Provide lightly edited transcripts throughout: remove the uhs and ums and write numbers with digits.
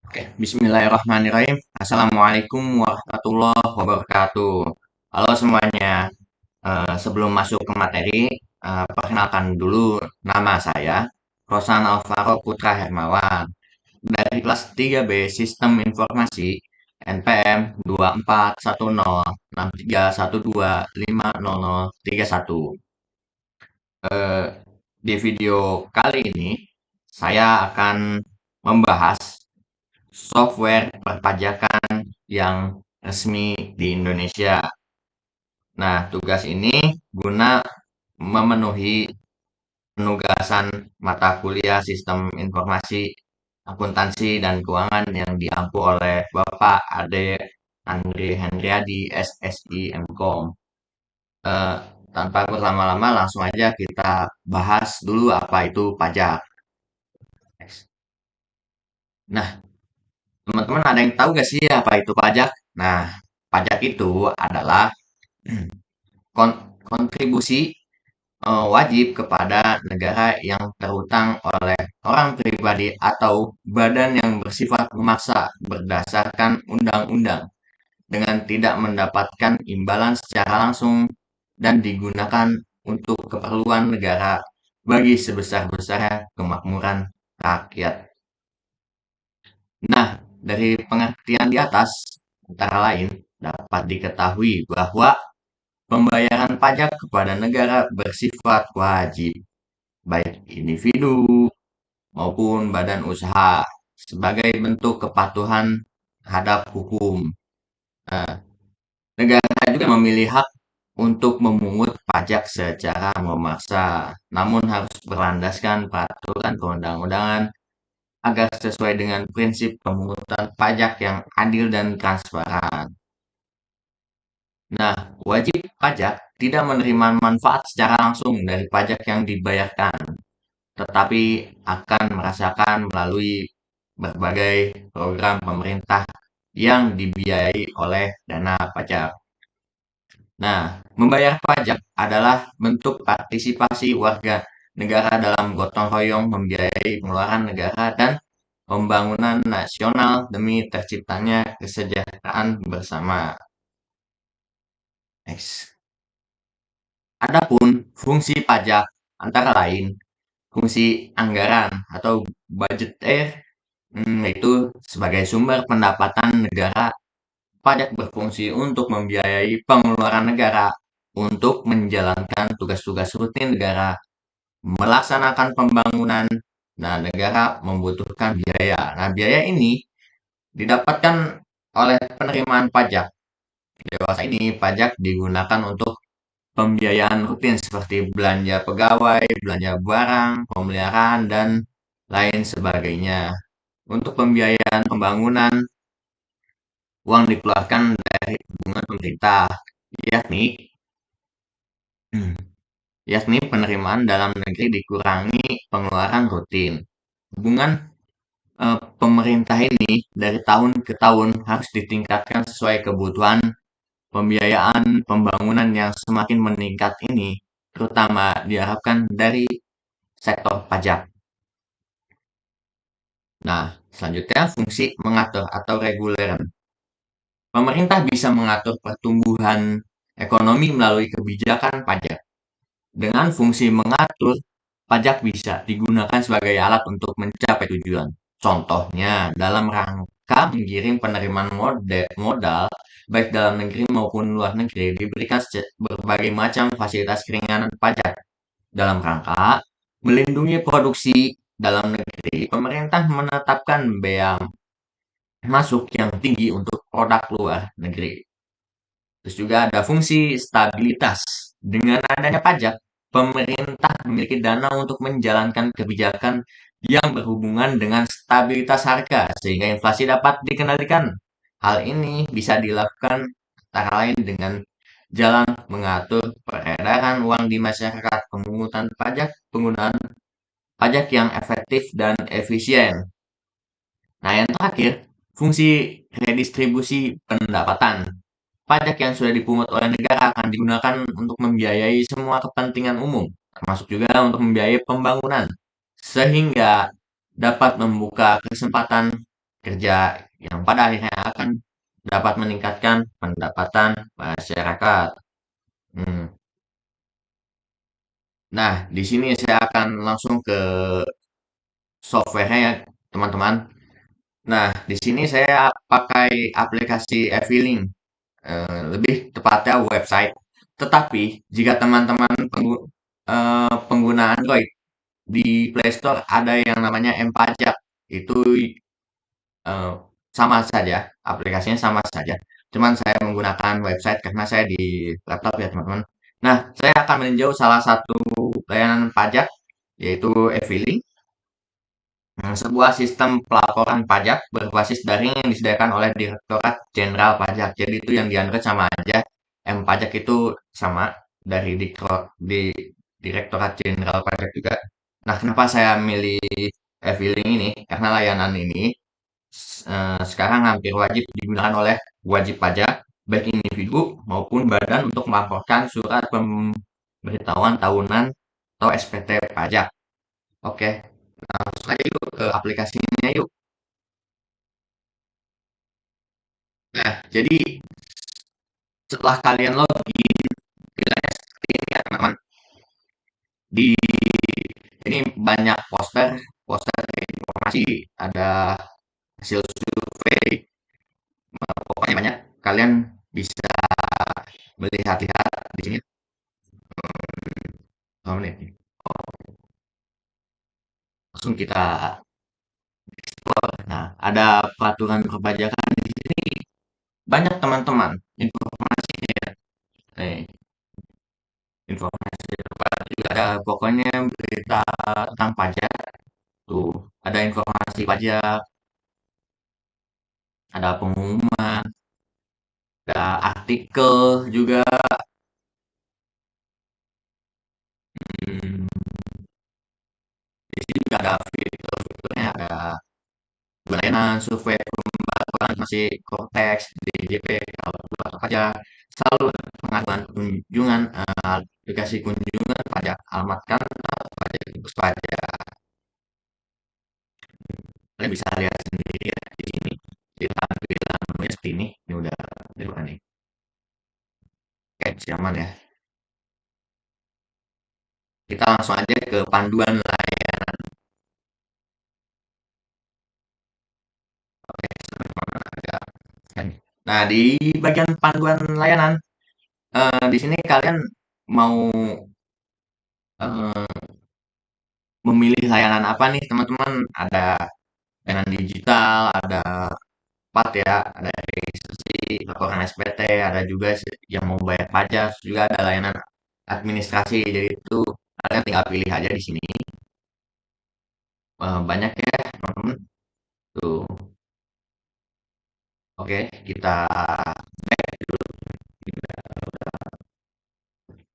Oke, Bismillahirrahmanirrahim. Assalamualaikum warahmatullahi wabarakatuh. Halo semuanya. Sebelum masuk ke materi, perkenalkan dulu nama saya, Rosan Alvaro Putra Hermawan, dari kelas 3B Sistem Informasi NPM 24106312500031. Eh, di video kali ini, saya akan membahas software perpajakan yang resmi di Indonesia. Nah, tugas ini guna memenuhi penugasan mata kuliah Sistem Informasi, Akuntansi, dan Keuangan yang diampu oleh Bapak Ade Andri Hendriadi, SSI MKOM. Eh, Tanpa berlama-lama, langsung aja kita bahas dulu apa itu pajak. Nah, teman-teman ada yang tahu gak sih apa itu pajak? Nah, pajak itu adalah kontribusi wajib kepada negara yang terhutang oleh orang pribadi atau badan yang bersifat memaksa berdasarkan undang-undang dengan tidak mendapatkan imbalan secara langsung dan digunakan untuk keperluan negara bagi sebesar-besarnya kemakmuran rakyat. Nah, dari pengertian di atas, antara lain dapat diketahui bahwa pembayaran pajak kepada negara bersifat wajib, baik individu maupun badan usaha, sebagai bentuk kepatuhan terhadap hukum. Nah, negara juga memilih hak untuk memungut pajak secara memaksa, namun harus berlandaskan peraturan perundang-undangan agar sesuai dengan prinsip pemungutan pajak yang adil dan transparan. Nah, wajib pajak tidak menerima manfaat secara langsung dari pajak yang dibayarkan, tetapi akan merasakan melalui berbagai program pemerintah yang dibiayai oleh dana pajak. Nah, membayar pajak adalah bentuk partisipasi warga negara dalam gotong royong membiayai pengeluaran negara dan pembangunan nasional demi terciptanya kesejahteraan bersama. Next. Adapun fungsi pajak antara lain fungsi anggaran atau budgeter, itu sebagai sumber pendapatan negara. Pajak berfungsi untuk membiayai pengeluaran negara untuk menjalankan tugas-tugas rutin negara, melaksanakan pembangunan. Nah, negara membutuhkan biaya. Nah, biaya ini didapatkan oleh penerimaan pajak. Dewasa ini pajak digunakan untuk pembiayaan rutin seperti belanja pegawai, belanja barang, pemeliharaan, dan lain sebagainya. Untuk pembiayaan pembangunan, uang dikeluarkan dari tabungan pemerintah, yakni yakni penerimaan dalam negeri dikurangi pengeluaran rutin. Hubungan pemerintah ini dari tahun ke tahun harus ditingkatkan sesuai kebutuhan pembiayaan pembangunan yang semakin meningkat ini, terutama diharapkan dari sektor pajak. Nah, selanjutnya fungsi mengatur atau reguler. Pemerintah bisa mengatur pertumbuhan ekonomi melalui kebijakan pajak. Dengan fungsi mengatur, pajak bisa digunakan sebagai alat untuk mencapai tujuan. Contohnya, dalam rangka mengirim penerimaan modal, baik dalam negeri maupun luar negeri, diberikan berbagai macam fasilitas keringanan pajak. Dalam rangka melindungi produksi dalam negeri, pemerintah menetapkan bea masuk yang tinggi untuk produk luar negeri. Terus juga ada fungsi stabilitas. Dengan adanya pajak, pemerintah memiliki dana untuk menjalankan kebijakan yang berhubungan dengan stabilitas harga sehingga inflasi dapat dikendalikan. Hal ini bisa dilakukan antara lain dengan jalan mengatur peredaran uang di masyarakat, pemungutan pajak, penggunaan pajak yang efektif dan efisien. Nah, yang terakhir, fungsi redistribusi pendapatan. Pajak yang sudah dipungut oleh negara akan digunakan untuk membiayai semua kepentingan umum, termasuk juga untuk membiayai pembangunan, sehingga dapat membuka kesempatan kerja yang pada akhirnya akan dapat meningkatkan pendapatan masyarakat. Hmm. Nah, di sini saya akan langsung ke software-nya ya, teman-teman. Nah, di sini saya pakai aplikasi e-filing, lebih tepatnya website. Tetapi jika teman-teman pengguna Android di Play Store ada yang namanya M-Pajak. Itu eh, sama saja, aplikasinya sama saja. Cuman saya menggunakan website karena saya di laptop ya, teman-teman. Nah, saya akan meninjau salah satu layanan pajak yaitu e-filing. Sebuah sistem pelaporan pajak berbasis daring yang disediakan oleh Direktorat Jenderal Pajak. Jadi itu yang di Android sama aja. Pajak itu sama dari Direktorat Jenderal Pajak juga. Nah, kenapa saya milih e-filing ini? Karena layanan ini sekarang hampir wajib digunakan oleh wajib pajak, baik individu maupun badan untuk melaporkan surat pemberitahuan tahunan atau SPT pajak. Oke, langsung aja yuk ke aplikasinya yuk. Nah, jadi setelah kalian login, pilihannya seperti ini ya teman-teman. Di ini banyak poster informasi, ada hasil survei, pokoknya banyak. Kalian bisa melihat-lihat di sini. Oh, menit. Langsung kita explore. Nah, ada peraturan perpajakan di sini. Banyak teman-teman informasinya ya. Nih, informasi terbaru juga ada pokoknya berita tentang pajak. Tuh, ada informasi pajak, ada pengumuman, ada artikel juga. Hmm, di sini juga ada fitur-fiturnya, ada layanan survei pembaruan masih konteks DJP kalau atau pajak selalu pengaduan kunjungan aplikasi kunjungan pajak alamat kantor pajak bus pajak. Kalian bisa lihat sendiri ya di sini di tampilan menunya seperti ini udah bukan nih. Oke, siaman ya, kita langsung aja ke panduan layanan. Oke, sampai mana ada. Nah, di bagian panduan layanan, di sini kalian mau eh, memilih layanan apa nih teman-teman? Ada layanan digital, ada empat ya, ada registrasi, laporan SPT, ada juga yang mau bayar pajak, juga ada layanan administrasi. Jadi itu kalian tinggal pilih aja di sini. Banyak ya teman-teman. Tuh, oke, kita back dulu.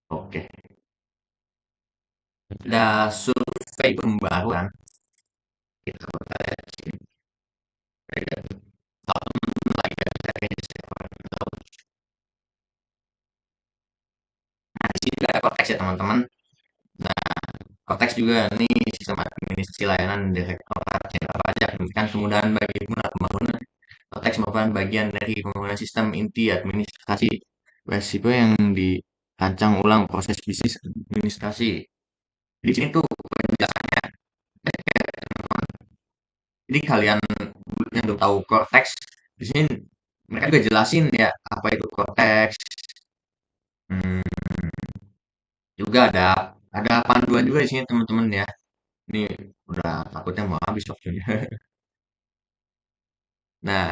Oke, ada survei pembaruan. Kita lihat di sini. Tahun lagi ada. Nah, di sini juga ada konteks ya teman-teman. Nah, konteks juga nih sistem administrasi layanan Direktorat Jenderal Pajak memberikan kemudahan bagi pengguna pembangunan konteks merupakan bagian dari pembangunan sistem inti administrasi resiko yang dirancang ulang proses bisnis administrasi. Di sini tuh penjelasannya. Jadi kalian yang belum tahu konteks, di sini mereka juga jelasin ya apa itu konteks. Hmm, juga ada panduan juga di sini teman-teman ya. Ini udah takutnya mau habis waktunya. Nah,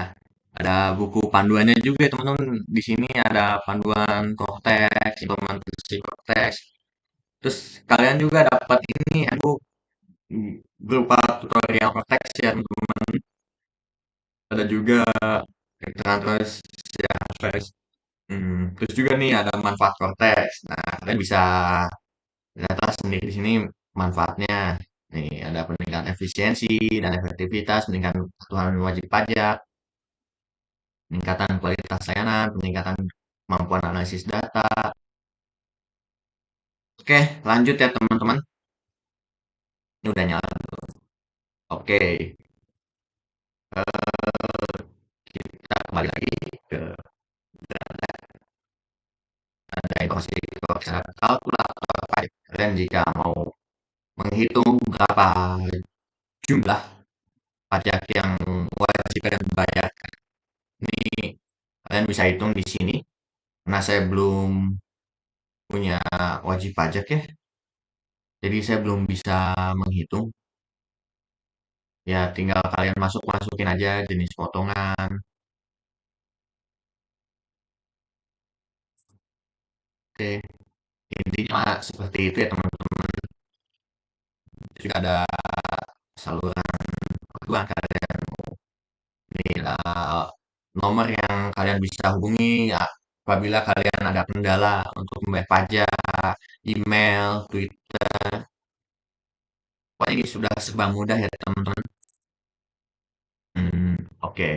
ada buku panduannya juga teman-teman. Di sini ada panduan konteks, implementasi konteks. Terus kalian juga dapat ini handbook berupa tutorial konteks ya teman-teman. Ada juga keterangan terus ya terus. Terus juga nih ada manfaat konteks. Nah, kalian bisa ternyata sendiri di sini manfaatnya. Nih, ada peningkatan efisiensi dan efektivitas, peningkatan kepatuhan wajib pajak, peningkatan kualitas layanan, peningkatan kemampuan analisis data. Oke, lanjut ya teman-teman. Ini udah nyala. Oke, kembali lagi ke ada informasi kalkulator pajak. Kalian jika mau menghitung berapa jumlah pajak yang wajib kalian bayar, ini kalian bisa hitung di sini. Karena saya belum punya wajib pajak ya, jadi saya belum bisa menghitung. Ya tinggal kalian masukin aja jenis potongan. Oke, intinya seperti itu ya teman-teman. Juga ada saluran kedua kalian ini nomor yang kalian bisa hubungi ya, apabila kalian ada kendala untuk membayar pajak, email, Twitter. Wah, ini sudah serba mudah ya teman-teman. Oke.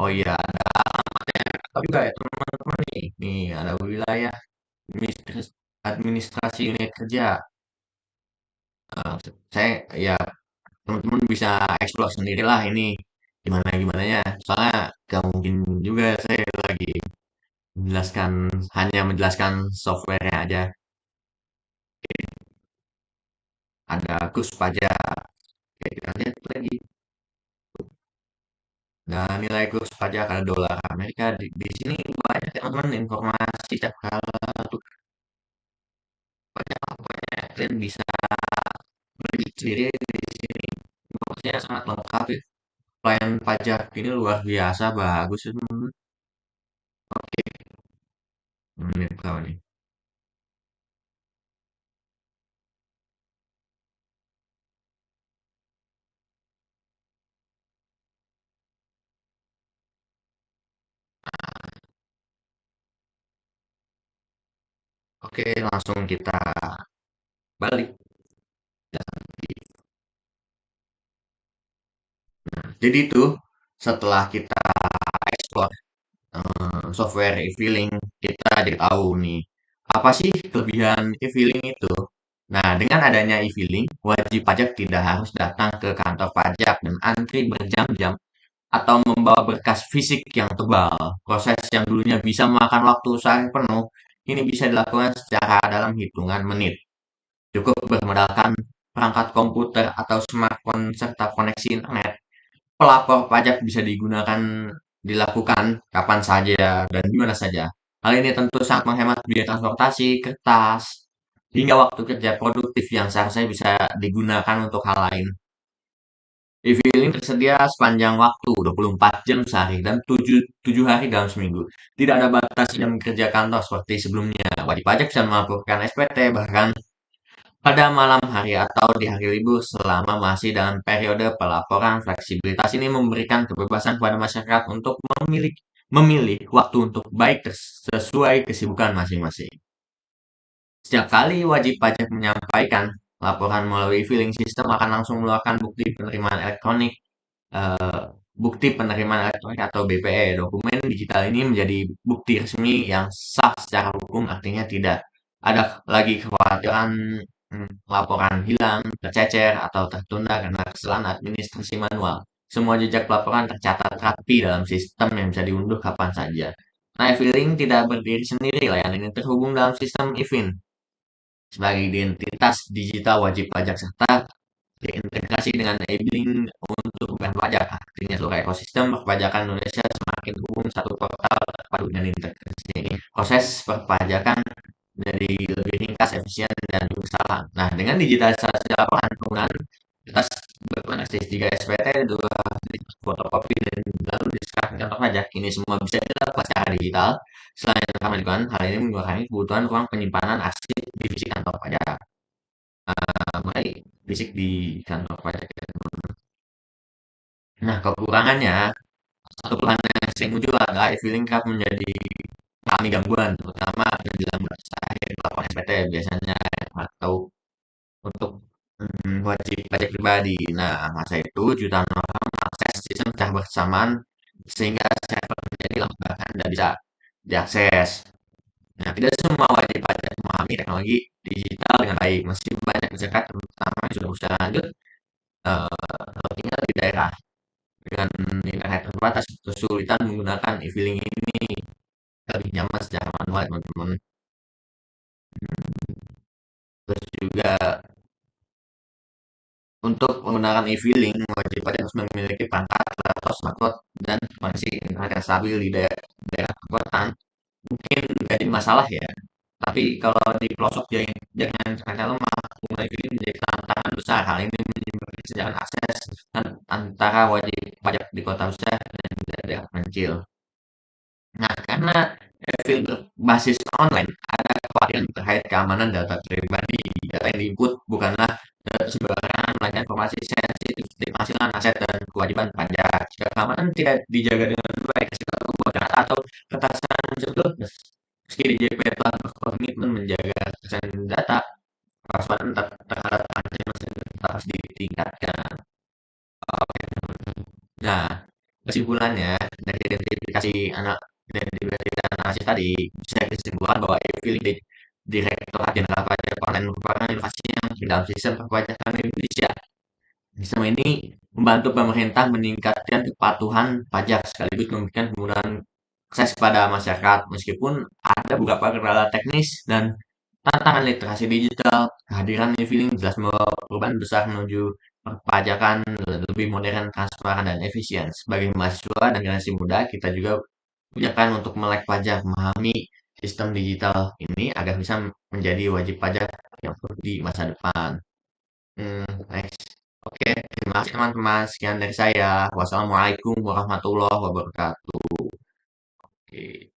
Oh iya, ada juga ya teman-teman nih. Nih ada wilayah administrasi unit kerja. Saya ya teman-teman bisa explore sendirilah ini gimana gimana ya. Soalnya gak mungkin juga saya lagi menjelaskan hanya menjelaskan software-nya aja. Ada kurs pajak. Oke, kita lihat lagi. Nah, nilai kurs pajak ada dolar Amerika di sini banyak teman-teman informasi setiap kala tuh banyak pokoknya kalian bisa beli sendiri di sini. Informasinya sangat lengkap ya. Pelayan pajak ini luar biasa bagus ya teman-teman. Oke, menit berapa nih? Oke, langsung kita balik. Jadi itu setelah kita ekspor software e-filing, kita jadi tahu nih apa sih kelebihan e-filing itu. Nah, dengan adanya e-filing, wajib pajak tidak harus datang ke kantor pajak dan antri berjam-jam atau membawa berkas fisik yang tebal. Proses yang dulunya bisa memakan waktu sehari penuh, ini bisa dilakukan secara dalam hitungan menit. Cukup bermodalkan perangkat komputer atau smartphone serta koneksi internet. Pelapor pajak bisa digunakan dilakukan kapan saja dan di mana saja. Hal ini tentu sangat menghemat biaya transportasi, kertas, hingga waktu kerja produktif yang seharusnya bisa digunakan untuk hal lain. E-filing tersedia sepanjang waktu 24 jam sehari dan 7 hari dalam seminggu. Tidak ada batas jam kerja kantor seperti sebelumnya. Wajib pajak bisa melaporkan SPT bahkan pada malam hari atau di hari libur selama masih dalam periode pelaporan. Fleksibilitas ini memberikan kebebasan kepada masyarakat untuk memilih waktu untuk baik sesuai kesibukan masing-masing. Setiap kali wajib pajak menyampaikan laporan melalui filing system akan langsung mengeluarkan eh, bukti penerimaan elektronik atau BPE. Dokumen digital ini menjadi bukti resmi yang sah secara hukum, artinya tidak ada lagi kekhawatiran laporan hilang, tercecer, atau tertunda karena kesalahan administrasi manual. Semua jejak laporan tercatat rapi dalam sistem yang bisa diunduh kapan saja. Nah, e-filing tidak berdiri sendiri, layanan ini terhubung dalam sistem e-fin sebagai identitas digital wajib pajak serta terintegrasi dengan e-billing untuk bukan pajak. Artinya seluruh ekosistem perpajakan Indonesia semakin hubung satu portal terpadu dengan integrasi ini. Proses perpajakan dari lebih ringkas, efisien, dan juga salah. Nah, dengan digitalisasi laporan penggunaan tas berbasis 3 SPT, 2 fotokopi, dan lalu diserahkan ke kantor pajak. Ini semua bisa dilakukan secara digital. Selain ramah hal ini mengurangi kebutuhan ruang penyimpanan arsip divisi kantor pajak. Mulai fisik di kantor pajak. Nah, kekurangannya, satu keluhan yang sering muncul adalah e-filing kerap menjadi mengalami gangguan, terutama dalam masa akhir laporan SPT biasanya atau untuk wajib pajak pribadi. Nah, masa itu jutaan orang mengakses sistem secara bersamaan sehingga server menjadi lambat dan tidak bisa diakses. Nah, tidak semua wajib pajak memahami teknologi digital dengan baik. Masih banyak masyarakat terutama yang sudah berusaha lanjut tinggal di daerah dengan internet terbatas, kesulitan menggunakan e-filing ini lebih nyaman secara manual, teman-teman. Terus juga untuk menggunakan e-filing, wajib pajak harus memiliki perangkat atau smartphone dan koneksi internet yang stabil di daerah perkotaan. Mungkin nggak jadi masalah ya. Tapi kalau di pelosok jaringan internet lemah, pengguna e-filing menjadi tantangan besar. Hal ini menyebabkan kesenjangan akses antara wajib pajak di kota besar dan di daerah kecil. Nah, karena field berbasis online, ada kekhawatiran terkait keamanan data pribadi. Data yang diinput bukanlah data sembarangan, melainkan informasi sensitif seperti penghasilan, aset, dan kewajiban pajak. Jika keamanan tidak dijaga dengan baik, risiko kebocoran data atau ketasan tersebut, meski DJP telah berkomitmen menjaga kesensitifan data, kewaspadaan terhadap ancaman tetap harus ditingkatkan. Nah, kesimpulannya dari identifikasi anak identifikasi dan analisis tadi bisa disimpulkan bahwa e-filing di Direktorat Jenderal Pajak Online merupakan inovasi yang di dalam sistem perpajakan Indonesia. Sistem ini membantu pemerintah meningkatkan kepatuhan pajak sekaligus memberikan kemudahan akses kepada masyarakat. Meskipun ada beberapa kendala teknis dan tantangan literasi digital, kehadiran e-filing jelas membawa perubahan besar menuju perpajakan lebih modern, transparan, dan efisien. Sebagai mahasiswa dan generasi muda, kita juga upayakan untuk melek pajak, memahami sistem digital ini agar bisa menjadi wajib pajak yang baik di masa depan. Next. Oke, terima kasih teman-teman. Sekian dari saya. Wassalamualaikum warahmatullahi wabarakatuh. Oke.